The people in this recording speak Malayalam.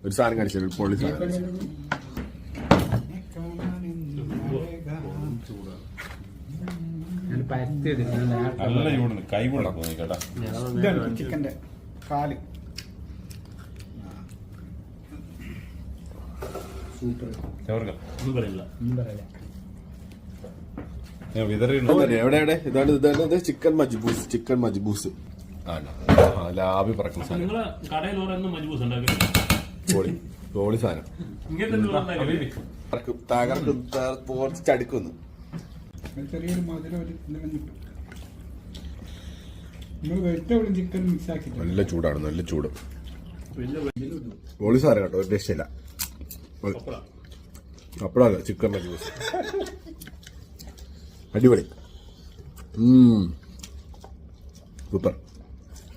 ഒരു സാധനം കാണിച്ചു, പൊള്ളി സാധനം. നല്ല ചൂടുണ്ട്, കൈ കൊണ്ടാ തോന്നി കേട്ടാ. ചിക്കന്റെ കാല് സൂപ്പർ. എവിടെ ഇതാണ് ചിക്കൻ മജ്ബൂസ്. ചിക്കൻ മജ്ബൂസ് ലാഭി പറക്കുന്ന സാധനം. പൊളി സാധനം. തകർക്കും ചടുക്കുന്നു. ചെറിയൊരു മധുരം ചിക്കൻ മിക്സ് ആക്കി. നല്ല ചൂടാണ്, നല്ല ചൂട്. പൊളി സാധനം കേട്ടോ, ഒരു രക്ഷയില്ല. അപ്പഴാണ് ചിക്കൻ മജ്ബൂസ് അടിപൊളി. സൂപ്പർ.